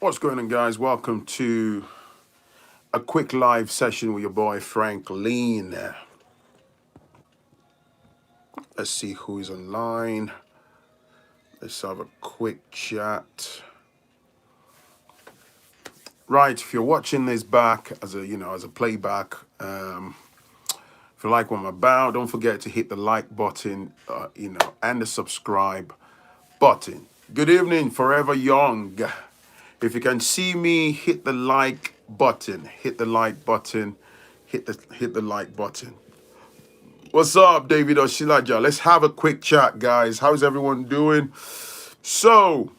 What's going on, guys? Welcome to a quick live session with your boy Phrankleen. Let's see who's online. Let's have a quick chat. Right, if you're watching this back as a playback, if you like what I'm about, don't forget to hit the like button, and the subscribe button. Good evening, Forever Young. If you can see me, hit the like button. Hit the like button. Hit the like button. What's up, David Oshilaja? Let's have a quick chat, guys. How's everyone doing? So,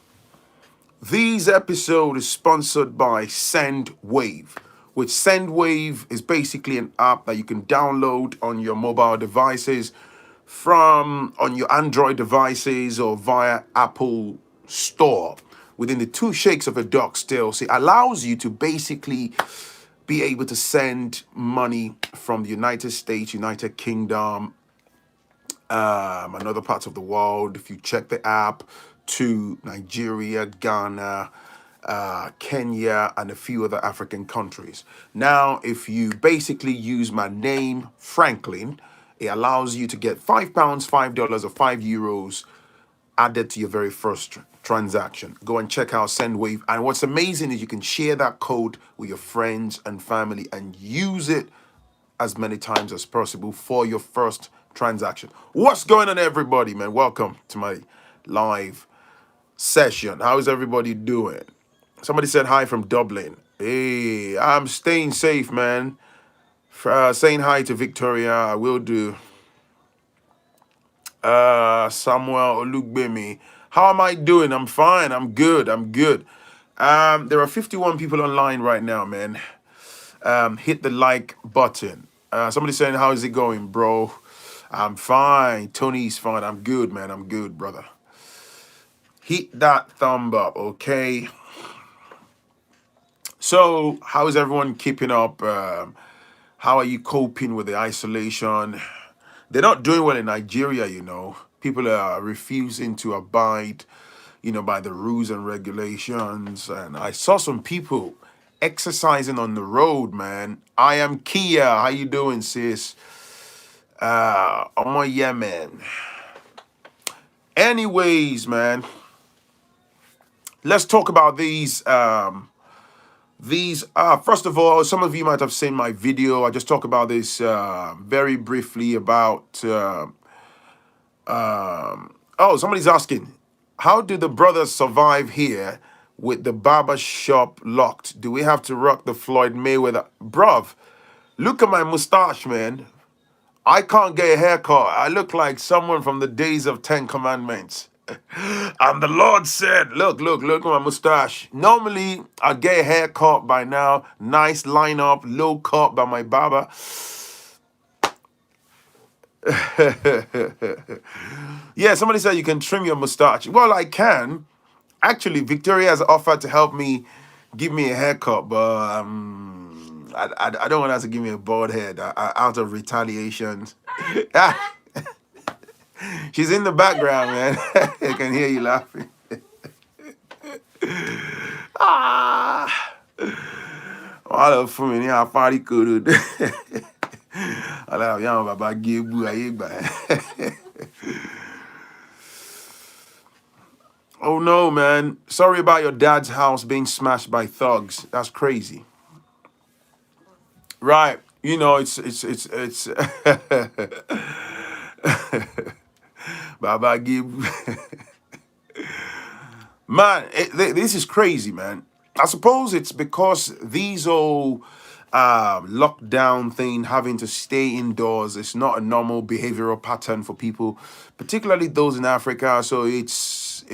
this episode is sponsored by SendWave, which SendWave is basically an app that you can download on your mobile devices on your Android devices or via Apple Store within the two shakes of a duck still. So it allows you to basically be able to send money from the United States, United Kingdom, and other parts of the world. If you check the app, to Nigeria, Ghana, Kenya, and a few other African countries. Now, if you basically use my name, Phrankleen, it allows you to get £5, $5, or €5 added to your very first transaction. Go and check out SendWave. And what's amazing is you can share that code with your friends and family and use it as many times as possible for your first transaction. What's going on, everybody, man? Welcome to my live session. How is everybody doing? Somebody said hi from Dublin. Hey, I'm staying safe, man. Saying hi to Victoria, I will do. Samuel Olugbemi. How am I doing? I'm fine. I'm good. There are 51 people online right now, man. Hit the like button. Somebody saying, how is it going, bro? I'm fine. Tony's fine. I'm good, man. I'm good, brother. Hit that thumb up, okay? So, how is everyone keeping up? How are you coping with the isolation? They're not doing well in Nigeria, you know. People are refusing to abide, by the rules and regulations. And I saw some people exercising on the road, man. I am Kia. How you doing, sis? Oh, yeah, man. Anyways, man. Let's talk about these. First of all, some of you might have seen my video. I just talk about this very briefly about. Somebody's asking, how do the brothers survive here with the barber shop locked? Do we have to rock the Floyd Mayweather? Bruv, look at my mustache, man. I can't get a haircut. I look like someone from the days of 10 Commandments. And the Lord said, look at my mustache. Normally, I get a haircut by now. Nice lineup, low cut by my barber. Yeah, somebody said you can trim your mustache. Well, I can. Actually, Victoria has offered to help me give me a haircut, but I don't want her to give me a bald head out of retaliation. She's in the background, man. I can hear you laughing. All of me, I party could. Oh no, man. Sorry about your dad's house being smashed by thugs. That's crazy. Right. It's Baba give. Man, this is crazy, man. I suppose it's because these all lockdown thing, having to stay indoors, it's not a normal behavioral pattern for people, particularly those in Africa. So it's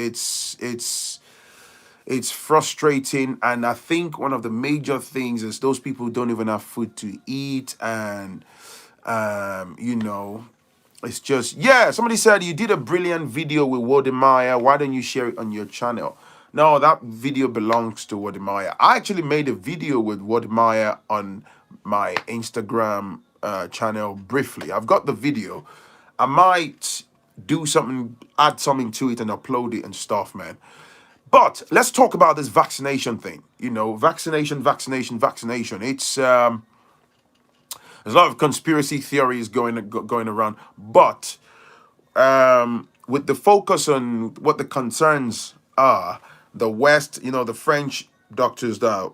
frustrating, and I think one of the major things is those people don't even have food to eat, and it's just, yeah. Somebody said you did a brilliant video with Wodemaya. Why don't you share it on your channel? No, that video belongs to Wodemaya. I actually made a video with Wodemaya on my Instagram channel briefly. I've got the video. I might do something, add something to it and upload it and stuff, man. But let's talk about this vaccination thing. Vaccination. It's there's a lot of conspiracy theories going around, but with the focus on what the concerns are, the West, the French doctors that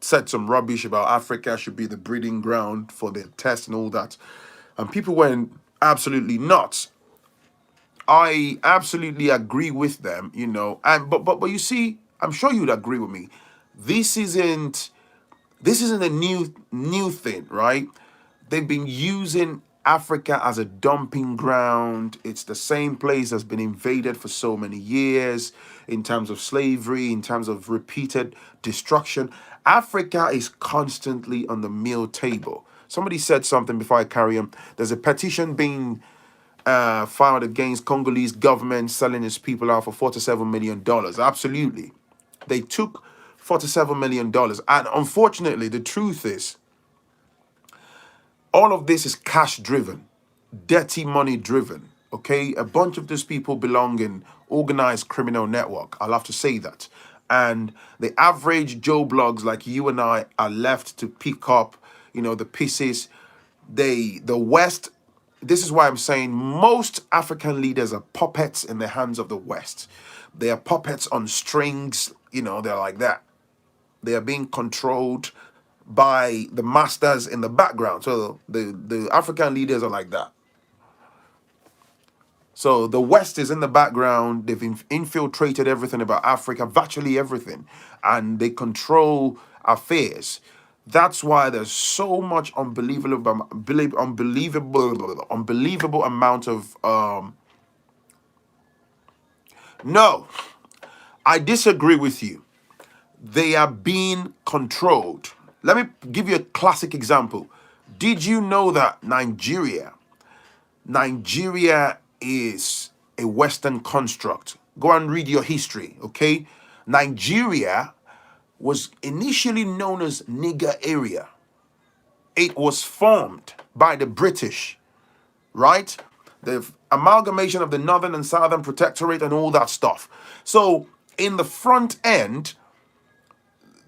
said some rubbish about Africa should be the breeding ground for their tests and all that, and people went absolutely nuts. I absolutely agree with them, and but you see, I'm sure you'd agree with me. This isn't this isn't a new thing, right? They've been using Africa as a dumping ground. It's the same place that's been invaded for so many years in terms of slavery, in terms of repeated destruction. Africa is constantly on the meal table. Somebody said something before I carry on. There's a petition being filed against Congolese government selling its people out for $47 million. Absolutely. They took $47 million. And unfortunately, the truth is, all of this is cash driven, dirty money driven. Okay, a bunch of these people belong in organized criminal network. I'll have to say that. And the average Joe blogs like you and I are left to pick up, the pieces. The West. This is why I'm saying most African leaders are puppets in the hands of the West. They are puppets on strings. They're like that. They are being controlled by the masters in the background. So the African leaders are like that. So the West is in the background. They've infiltrated everything about Africa, virtually everything, and they control affairs. That's why there's so much unbelievable amount of no, I disagree with you. They are being controlled. Let me give you a classic example. Did you know that Nigeria is a Western construct? Go and read your history, okay? Nigeria was initially known as Niger area. It was formed by the British, right? The amalgamation of the Northern and Southern Protectorate and all that stuff. So in the front end,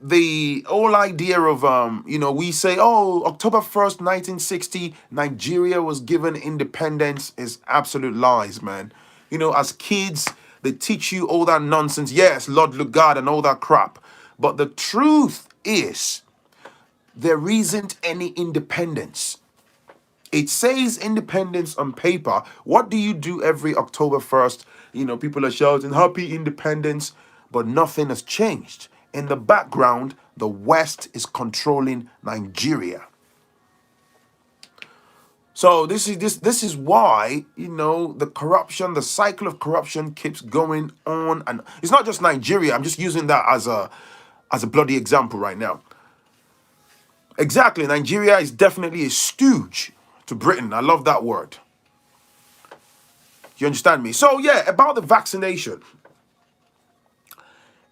the whole idea of we say, oh, October 1st, 1960, Nigeria was given independence is absolute lies, man. As kids, they teach you all that nonsense. Yes, Lord Lugard and all that crap. But the truth is, there isn't any independence. It says independence on paper. What do you do every October 1st? People are shouting happy independence, but nothing has changed. In the background, the West is controlling Nigeria. So this is why, the corruption, the cycle of corruption keeps going on. And it's not just Nigeria. I'm just using that as a bloody example right now. Exactly. Nigeria is definitely a stooge to Britain. I love that word. You understand me? So yeah, about the vaccination.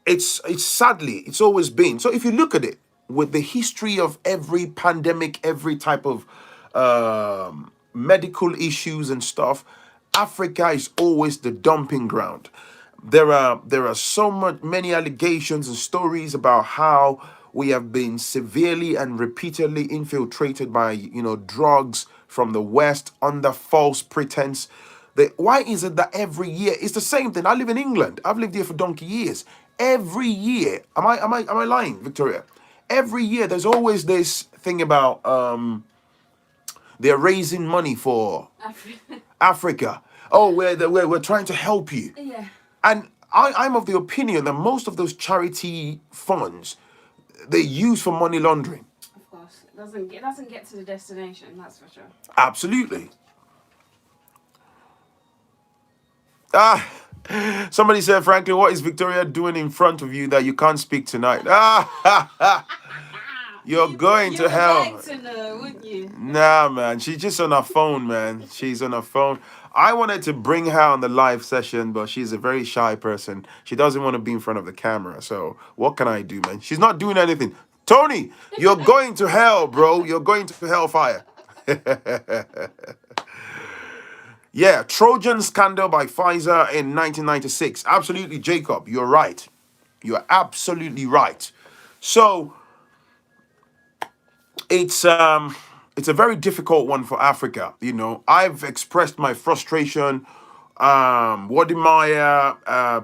It's sadly, it's always been. So if you look at it, with the history of every pandemic, every type of medical issues and stuff, Africa is always the dumping ground. There are many allegations and stories about how we have been severely and repeatedly infiltrated by drugs from the West under false pretense. Why is it that every year it's the same thing? I live in England. I've lived here for donkey years. Every year, am I lying, Victoria? Every year, there's always this thing about they're raising money for Africa. Oh, we're trying to help you. Yeah. And I'm of the opinion that most of those charity funds they use for money laundering. Of course, it doesn't get to the destination. That's for sure. Absolutely. Somebody said, Franklin, what is Victoria doing in front of you that you can't speak tonight? You're going to hell. You'd like to know, wouldn't you? Nah, man. She's just on her phone, man. She's on her phone. I wanted to bring her on the live session, but she's a very shy person. She doesn't want to be in front of the camera. So what can I do, man? She's not doing anything. Tony, you're going to hell, bro. You're going to hellfire. Yeah, Trojan scandal by Pfizer in 1996. Absolutely, Jacob. You're right. You're absolutely right. So it's a very difficult one for Africa. I've expressed my frustration. Wadimaya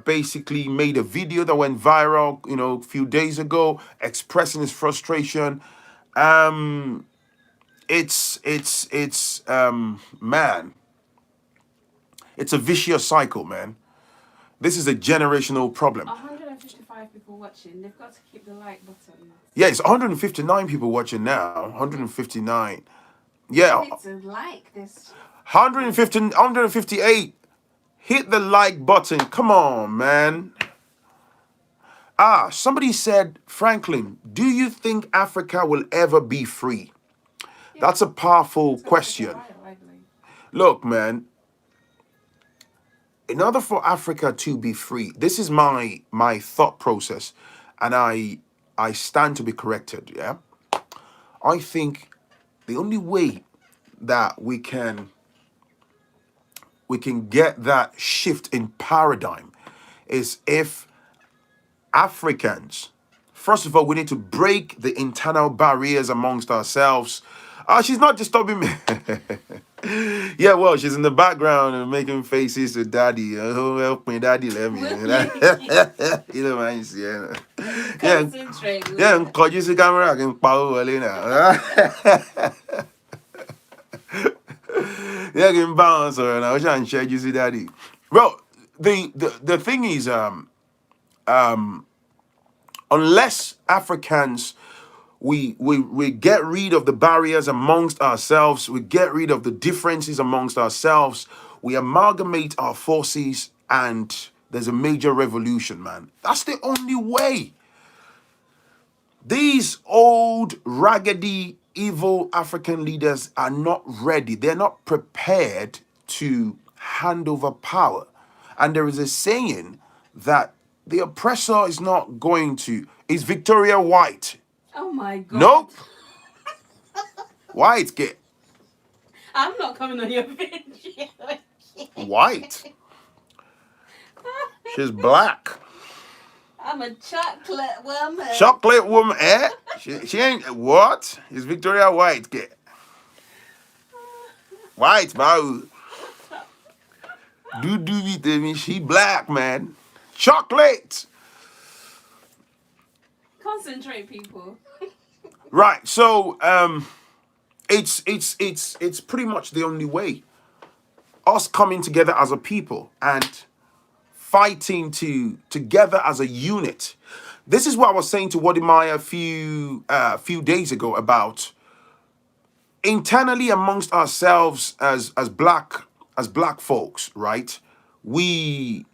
basically made a video that went viral, a few days ago, expressing his frustration. Um, it's man, it's a vicious cycle, man. This is a generational problem. 155 people watching. They've got to keep the like button. Yeah, it's 159 people watching now. 159. Yeah, They need to like this. 150, 158. Hit the like button. Come on, man. Somebody said, Franklin, do you think Africa will ever be free? Yeah. That's a powerful It's gonna take a question. while, I believe. Look, man, in order for Africa to be free, this is my thought process, and I stand to be corrected, yeah? I think the only way that we can get that shift in paradigm is if Africans, first of all, we need to break the internal barriers amongst ourselves. She's not disturbing me. Yeah, well, she's in the background and making faces to daddy. Oh, help me, daddy, let me. You know what I'm saying? Concentrate. Yeah, because you see camera, I can power now. Yeah, can bounce or now. I'm sure you see daddy. Bro, the thing is, unless Africans we get rid of the barriers amongst ourselves, we get rid of the differences amongst ourselves, we amalgamate our forces, and there's a major revolution, man. That's the only way. These old, raggedy, evil African leaders are not ready. They're not prepared to hand over power. And there is a saying that the oppressor is not going to. Is Victoria white? Oh my god. Nope. White. Get I'm not coming on your video. white. She's black. I'm a chocolate woman. Chocolate woman, eh? She ain't what? Is Victoria white? Get white, bro. Do with me? She black, man. Chocolate. Concentrate, people. Right. So it's pretty much the only way. Us coming together as a people and fighting together as a unit. This is what I was saying to Wadimaya a few days ago about internally amongst ourselves as black folks, right? We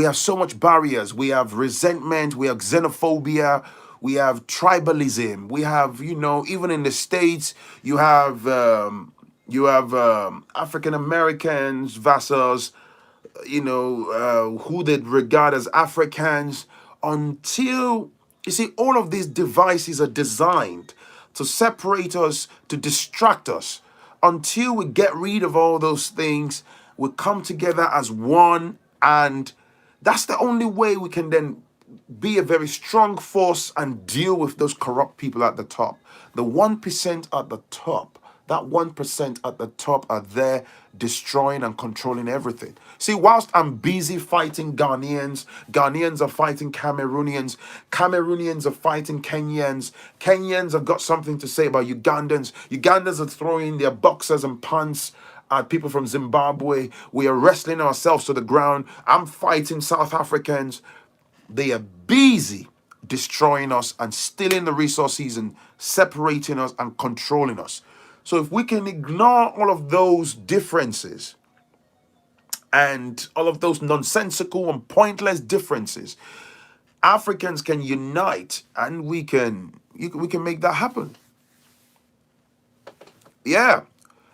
have so much barriers. We have resentment, we have xenophobia, we have tribalism, we have, even in the States, you have African Americans versus who they regard as Africans, until you see all of these devices are designed to separate us, to distract us. Until we get rid of all those things, we come together as one, and that's the only way we can then be a very strong force and deal with those corrupt people at the top. The 1% at the top, that 1% at the top are there destroying and controlling everything. See, whilst I'm busy fighting Ghanaians, Ghanaians are fighting Cameroonians, Cameroonians are fighting Kenyans, Kenyans have got something to say about Ugandans, Ugandans are throwing their boxers and pants at people from Zimbabwe. We are wrestling ourselves to the ground. I'm fighting South Africans. They are busy destroying us and stealing the resources and separating us and controlling us. So if we can ignore all of those differences and all of those nonsensical and pointless differences, Africans can unite, and we can make that happen. Yeah.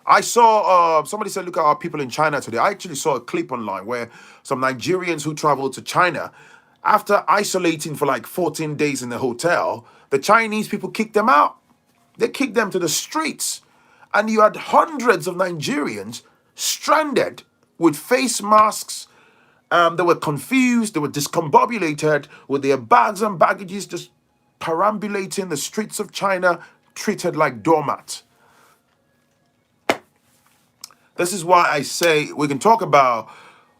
I saw somebody said, look at our people in China today. I actually saw a clip online where some Nigerians who traveled to China, after isolating for like 14 days in the hotel, the Chinese people kicked them out. They kicked them to the streets. And you had hundreds of Nigerians stranded with face masks, They were confused, they were discombobulated with their bags and baggages just perambulating the streets of China, treated like doormats. This is why I say we can talk about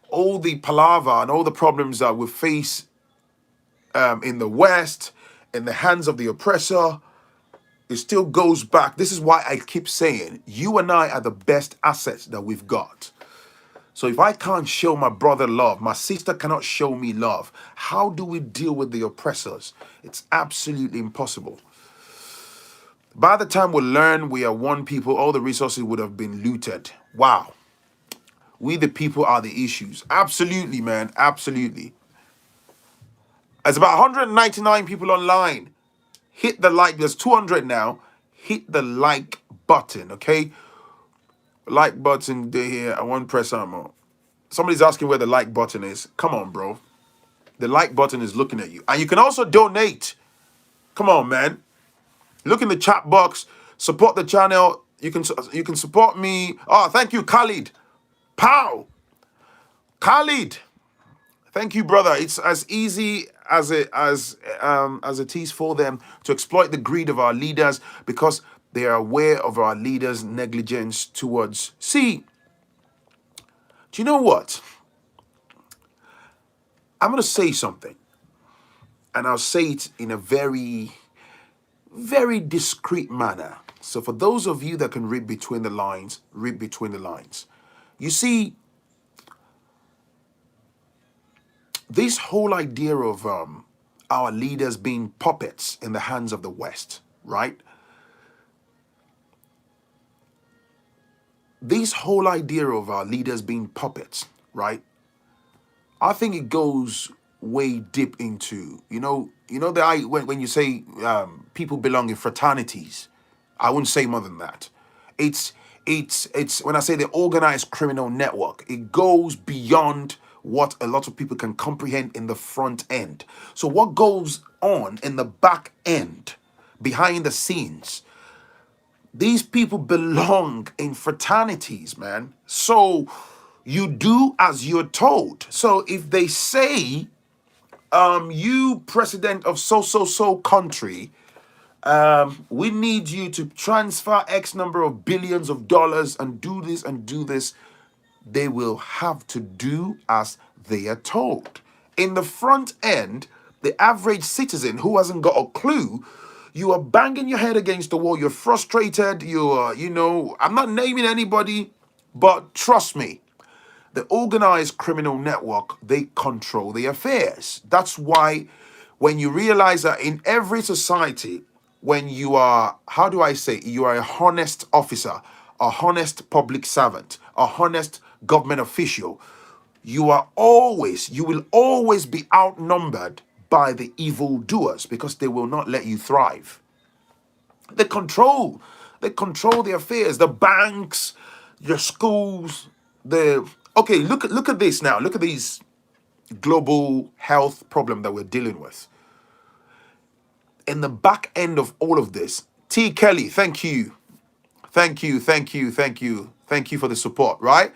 all the palaver and all the problems that we face in the West, in the hands of the oppressor. It still goes back. This is why I keep saying you and I are the best assets that we've got. So if I can't show my brother love, my sister cannot show me love, how do we deal with the oppressors? It's absolutely impossible. By the time we learn we are one people, all the resources would have been looted. Wow. We the people are the issues. Absolutely, man. Absolutely. There's about 199 people online. Hit the like. There's 200 now. Hit the like button, okay? Like button here. I want to press on more. Somebody's asking where the like button is. Come on, bro. The like button is looking at you. And you can also donate. Come on, man. Look in the chat box. Support the channel. You can support me. Oh, thank you, Khalid. Pow. Khalid. Thank you, brother. It's as easy as it is for them to exploit the greed of our leaders because they are aware of our leaders' negligence towards. See, do you know what? I'm going to say something, and I'll say it in a very, very discreet manner. So for those of you that can read between the lines, read between the lines. You see, this whole idea of our leaders being puppets in the hands of the West, right? This whole idea of our leaders being puppets, right? I think it goes way deep into, that when you say people belong in fraternities, I wouldn't say more than that. It's when I say the organized criminal network, it goes beyond what a lot of people can comprehend in the front end. So what goes on in the back end, behind the scenes, these people belong in fraternities, man. So you do as you're told. So if they say, you president of so country, we need you to transfer X number of billions of dollars and do this, they will have to do as they are told. In the front end, the average citizen who hasn't got a clue, you are banging your head against the wall, you're frustrated, I'm not naming anybody, but trust me, the organized criminal network, they control the affairs. That's why when you realize that in every society, when you are, how do I say, you are a honest officer, a honest public servant, a honest government official, you will always be outnumbered by the evildoers because they will not let you thrive. They control the affairs, the banks, your schools, look at this now. Look at these global health problem that we're dealing with. In the back end of all of this, T. Kelly, thank you. Thank you for the support, right?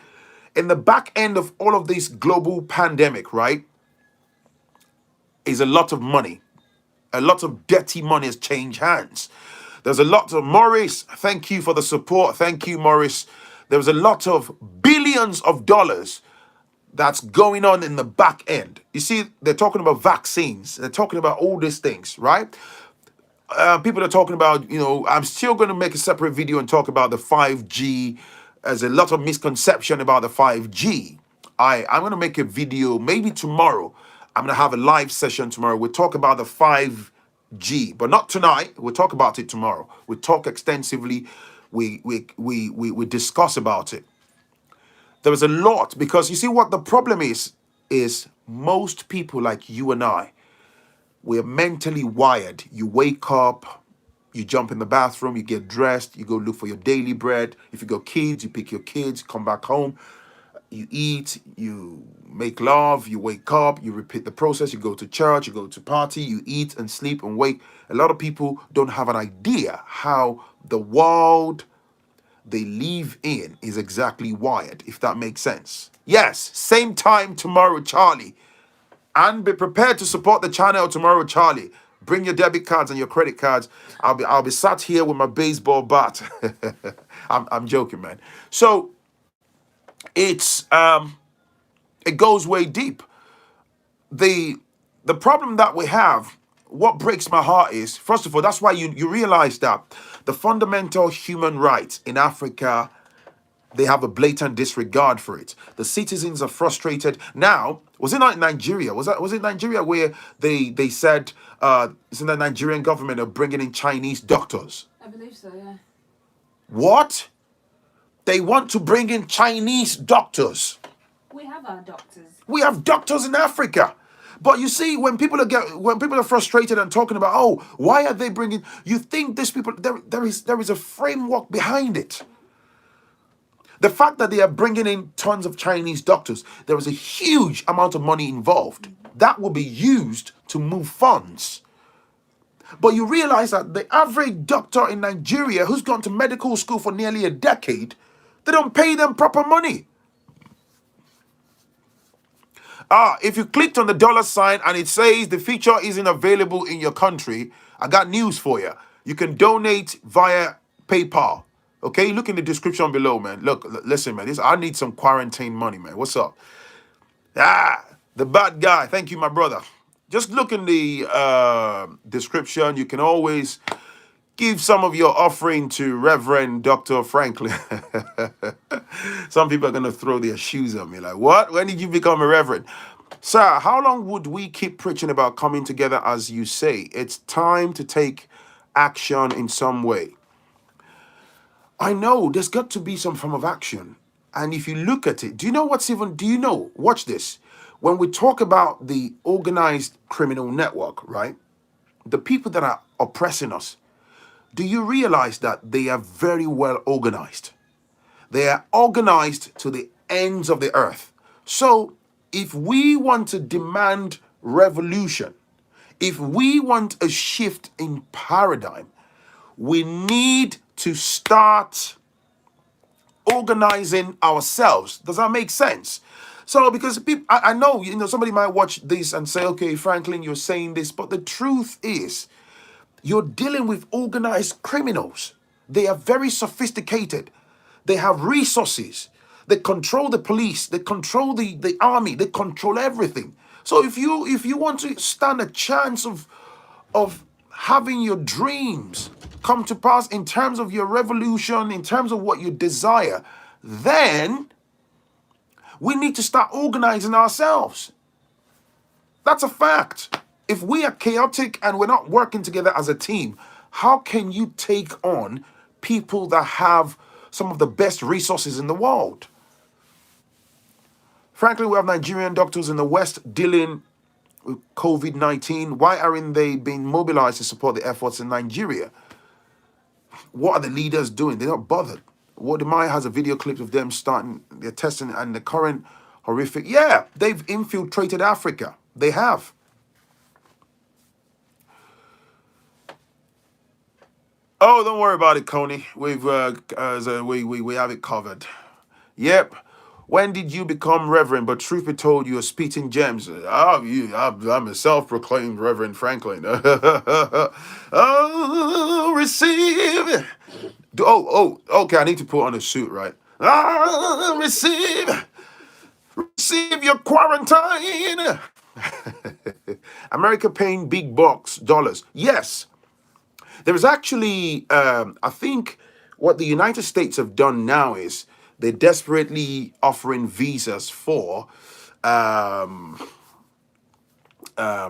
In the back end of all of this global pandemic, right, is a lot of money. A lot of dirty money has changed hands. There's a lot of Morris. Thank you for the support. Thank you, Morris. There was a lot of billions of dollars that's going on in the back end. You see, they're talking about vaccines. They're talking about all these things, right? People are talking about, I'm still going to make a separate video and talk about the 5G. There's a lot of misconception about the 5G. I'm going to make a video maybe tomorrow. I'm going to have a live session tomorrow. We'll talk about the 5G, but not tonight. We'll talk about it tomorrow. We'll talk extensively. We discuss about it. There was a lot because you see what the problem is most people like you and I, we're mentally wired. You wake up, you jump in the bathroom, you get dressed, you go look for your daily bread. If you got kids, you pick your kids, come back home, you eat, you make love, you wake up, you repeat the process, you go to church, you go to party, you eat and sleep and wake. A lot of people don't have an idea how the world, they live in is exactly wired, if that makes sense. Yes, same time tomorrow, Charlie. And be prepared to support the channel tomorrow, Charlie. Bring your debit cards and your credit cards. I'll be sat here with my baseball bat. I'm joking, man. So it goes way deep. The problem that we have, what breaks my heart is, first of all, that's why you realize that the fundamental human rights in Africa, they have a blatant disregard for it. The citizens are frustrated. Now, was it not Nigeria? Was it Nigeria where they said isn't the Nigerian government are bringing in Chinese doctors? I believe so, yeah. What? They want to bring in Chinese doctors. We have our doctors. We have doctors in Africa. But you see, when people are frustrated and talking about, oh, why are they bringing? You think these people there is a framework behind it. The fact that they are bringing in tons of Chinese doctors, there is a huge amount of money involved that will be used to move funds. But you realize that the average doctor in Nigeria who's gone to medical school for nearly a decade, they don't pay them proper money. If you clicked on the dollar sign and it says the feature isn't available in your country, I got news for you. You can donate via PayPal. Okay, look in the description below, man. Look, listen, man. I need some quarantine money, man. What's up? The bad guy. Thank you, my brother. Just look in the description. You can always give some of your offering to Reverend Dr. Phrankleen. Some people are going to throw their shoes at me like, what? When did you become a reverend? Sir, how long would we keep preaching about coming together as you say? It's time to take action in some way. I know there's got to be some form of action. And if you look at it, do you know, watch this. When we talk about the organized criminal network, right? The people that are oppressing us, do you realize that they are very well organized? They are organized to the ends of the earth. So if we want to demand revolution, if we want a shift in paradigm, we need to start organizing ourselves. Does that make sense? So because people, I know, somebody might watch this and say, okay, Phrankleen, you're saying this, but the truth is, you're dealing with organized criminals. They are very sophisticated. They have resources. They control the police. They control the army. They control everything. So if you want to stand a chance of having your dreams come to pass in terms of your revolution, in terms of what you desire, then we need to start organizing ourselves. That's a fact. If we are chaotic and we're not working together as a team, how can you take on people that have some of the best resources in the world? Frankly, we have Nigerian doctors in the West dealing with COVID-19. Why aren't they being mobilized to support the efforts in Nigeria? What are the leaders doing? They're not bothered. Wodemai has a video clip of them starting their testing and the current horrific. Yeah, they've infiltrated Africa. They have. Oh, don't worry about it, Coney. We have it covered. Yep. When did you become reverend? But truth be told, you are spitting gems. I'm a self-proclaimed Reverend Phrankleen. Oh, receive. Okay. I need to put on a suit, right? Receive your quarantine. America paying big bucks, dollars. Yes. There is actually, I think what the United States have done now is they're desperately offering visas for,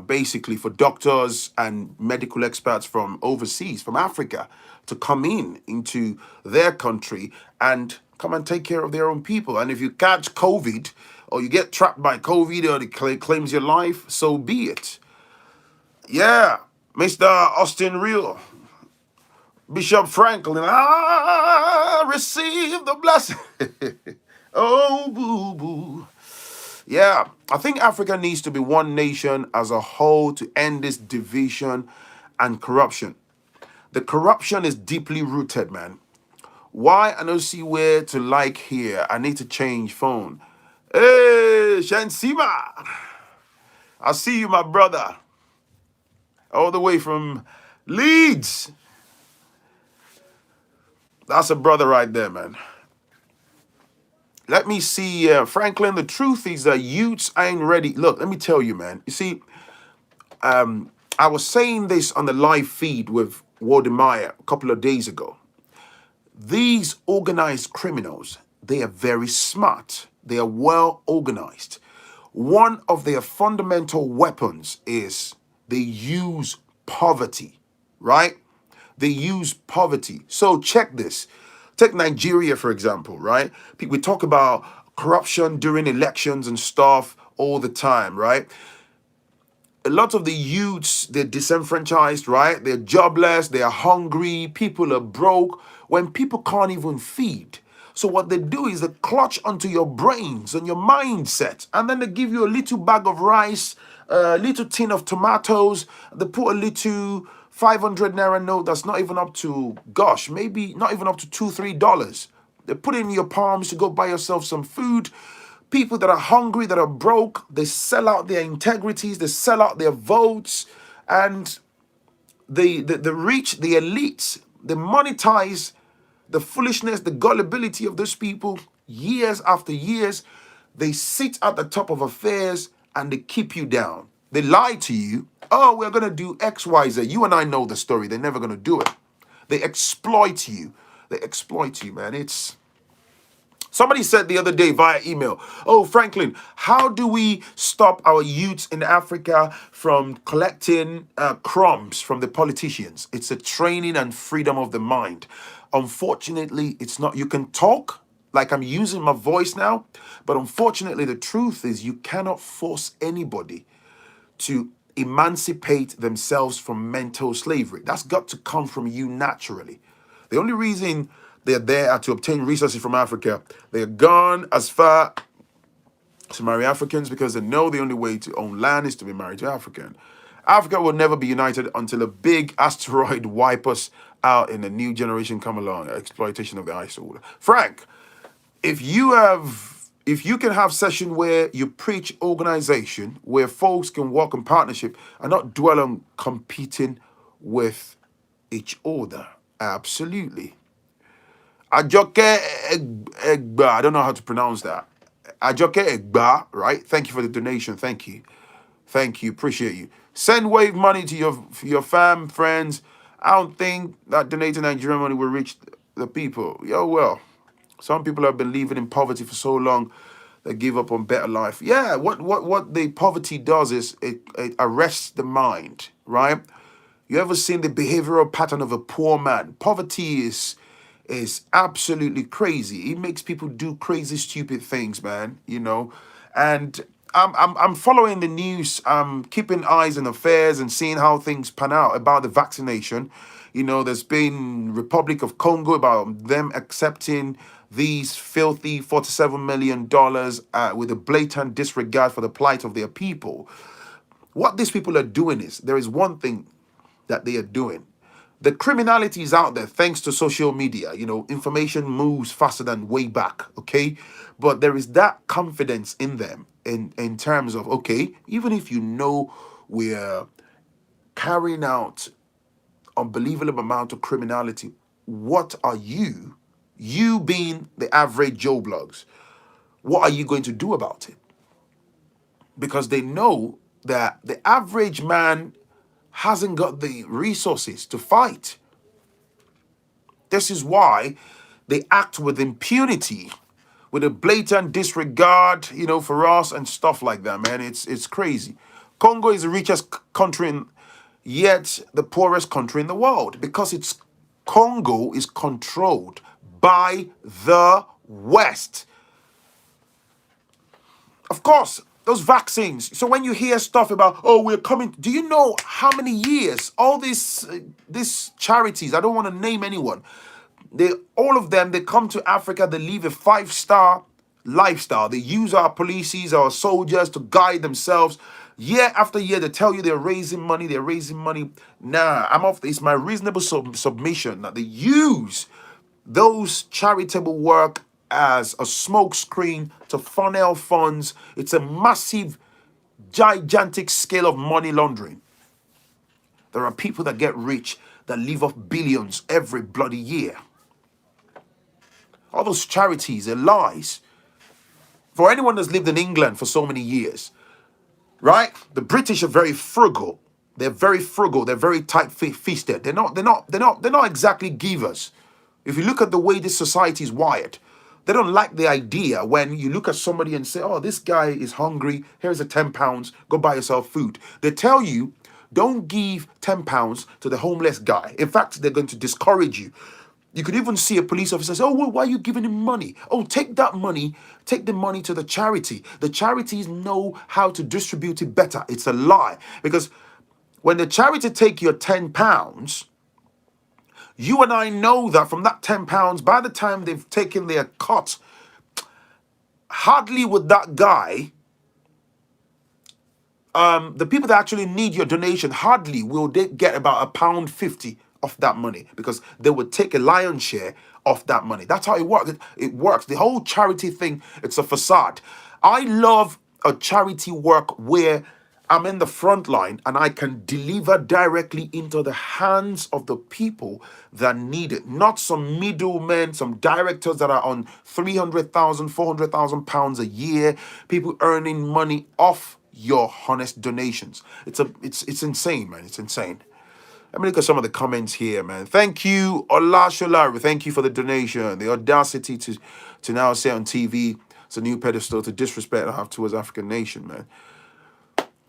basically for doctors and medical experts from overseas, from Africa, to come into their country and come and take care of their own people. And if you catch COVID or you get trapped by COVID or it claims your life, so be it. Yeah, Mr. Austin Real. Bishop Phrankleen, receive the blessing. Oh, boo, boo. Yeah, I think Africa needs to be one nation as a whole to end this division and corruption. The corruption is deeply rooted, man. Why I don't see where to like here? I need to change phone. Hey, Shansima, I see you, my brother, all the way from Leeds. That's a brother right there, man. Let me see, Franklin. The truth is that youths ain't ready. Look, let me tell you, man. You see, I was saying this on the live feed with Waldemar a couple of days ago. These organized criminals, they are very smart. They are well organized. One of their fundamental weapons is they use poverty, right? They use poverty. So check this. Take Nigeria, for example, right? We talk about corruption during elections and stuff all the time, right? A lot of the youths, they're disenfranchised, right? They're jobless, they're hungry, people are broke when people can't even feed. So what they do is they clutch onto your brains and your mindset, and then they give you a little bag of rice, a little tin of tomatoes. They put a little 500 naira note that's not even up to, gosh, maybe not even up to $2, $3. They put it in your palms to go buy yourself some food. People that are hungry, that are broke, they sell out their integrities, they sell out their votes, and the rich, the elites, they monetize the foolishness, the gullibility of those people years after years. They sit at the top of affairs and they keep you down. They lie to you. Oh, we're going to do X, Y, Z. You and I know the story. They're never going to do it. They exploit you. They exploit you, man. Somebody said the other day via email, oh, Franklin, how do we stop our youths in Africa from collecting crumbs from the politicians? It's a training and freedom of the mind. Unfortunately, it's not. You can talk like I'm using my voice now, but unfortunately, the truth is you cannot force anybody to emancipate themselves from mental slavery. That's got to come from you naturally. The only reason they're there to obtain resources from Africa, they're gone as far to marry Africans because they know the only way to own land is to be married to African. Africa will never be united until a big asteroid wipes us out and a new generation come along. Exploitation of the ice water. Frank, if you can have session where you preach organization, where folks can work in partnership and not dwell on competing with each other. Absolutely. Ajoke Egba, I don't know how to pronounce that. Ajoke Egba, right? Thank you for the donation. Thank you. Thank you. Appreciate you. Send wave money to your fam, friends. I don't think that donating Nigerian money will reach the people. Yo, well, some people have been living in poverty for so long they give up on better life. Yeah, what the poverty does is it arrests the mind, right? You ever seen the behavioral pattern of a poor man? Poverty is absolutely crazy. It makes people do crazy, stupid things, man. And I'm following the news. I'm keeping eyes on affairs and seeing how things pan out about the vaccination. There's been Republic of Congo about them accepting these filthy $47 million with a blatant disregard for the plight of their people. What these people are doing is, there is one thing that they are doing. The criminality is out there thanks to social media. Information moves faster than way back, okay? But there is that confidence in them in terms of, okay, even if we're carrying out unbelievable amount of criminality, what are you being the average Joe Blogs, what are you going to do about it? Because they know that the average man hasn't got the resources to fight. This is why they act with impunity, with a blatant disregard, for us and stuff like that, man. It's crazy. Congo is the richest country, yet the poorest country in the world, because Congo is controlled by the West. Of course, those vaccines. So when you hear stuff about, oh, we're coming, do you know how many years all these charities, I don't want to name anyone, all of them, they come to Africa, they live a 5-star lifestyle. They use our policies, our soldiers to guide themselves. Year after year, they tell you they're raising money. Nah, I'm off. It's my reasonable submission that they use those charitable work as a smokescreen to funnel funds. It's a massive, gigantic scale of money laundering. There are people that get rich that live off billions every bloody year. All those charities are lies. For anyone that's lived in England for so many years, right? The British are very frugal. They're very frugal. They're very tight-fisted. They're not exactly givers. If you look at the way this society is wired, they don't like the idea when you look at somebody and say, oh, this guy is hungry. Here's a £10. Go buy yourself food. They tell you, don't give £10 to the homeless guy. In fact, they're going to discourage you. You could even see a police officer say, oh, well, why are you giving him money? Oh, take that money, take the money to the charity. The charities know how to distribute it better. It's a lie. Because when the charity take your £10, you and I know that from that £10, by the time they've taken their cut, hardly would that guy, the people that actually need your donation, hardly will they get about £1.50 of that money, because they would take a lion's share of that money. That's how it works. It works. The whole charity thing, it's a facade. I love a charity work where I'm in the front line and I can deliver directly into the hands of the people that need it. Not some middlemen, some directors that are on 300,000, 400,000 pounds a year, people earning money off your honest donations. It's insane, man. It's insane. Let me look at some of the comments here, man. Thank you, Olashola. Thank you for the donation. The audacity to now say on TV it's a new pedestal to disrespect I have towards African nation, man.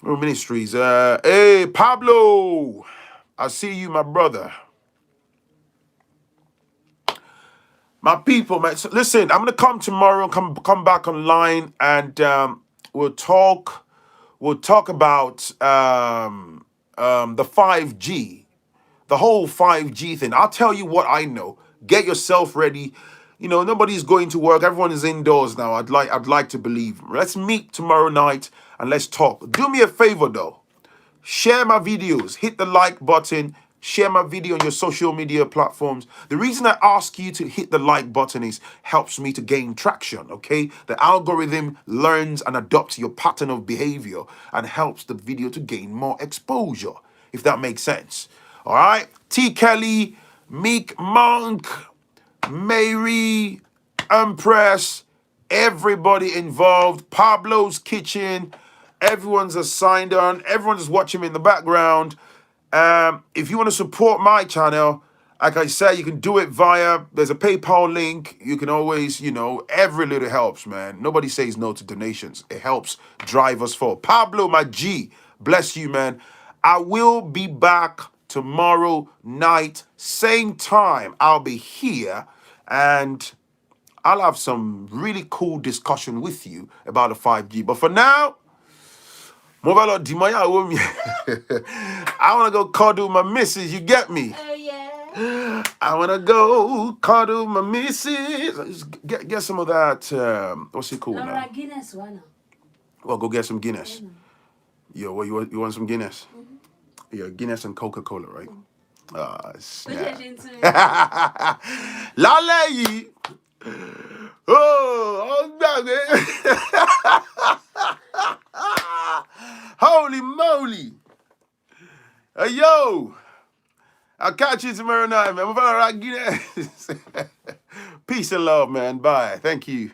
Ministries. Hey, Pablo. I see you, my brother. My people, man. So listen, I'm gonna come tomorrow, come back online, and we'll talk about the 5G. The whole 5G thing. I'll tell you what I know. Get yourself ready. You know, nobody's going to work. Everyone is indoors now. I'd like to believe. Let's meet tomorrow night and let's talk. Do me a favor though. Share my videos. Hit the like button. Share my video on your social media platforms. The reason I ask you to hit the like button is helps me to gain traction, okay? The algorithm learns and adopts your pattern of behavior and helps the video to gain more exposure, if that makes sense. All right, T. Kelly, Meek Monk, Mary, Empress, everybody involved, Pablo's Kitchen, everyone's signed on, everyone's watching me in the background. If you want to support my channel, like I said, you can do it there's a PayPal link. You can always, every little helps, man. Nobody says no to donations. It helps drive us forward. Pablo, my G, bless you, man. I will be back tomorrow night, same time. I'll be here and I'll have some really cool discussion with you about the 5G. But for now, I want to go cuddle my missus. You get me? Oh yeah. I want to go cuddle my missus. Let's get some of that. What's it called now? Guinness one. Well, go get some Guinness. Yo, what you want some Guinness? Yeah, Guinness and Coca-Cola, right? Snap. Lale! Oh, holy moly! Hey, yo! I'll catch you tomorrow night, man. We're Guinness. Peace and love, man. Bye. Thank you.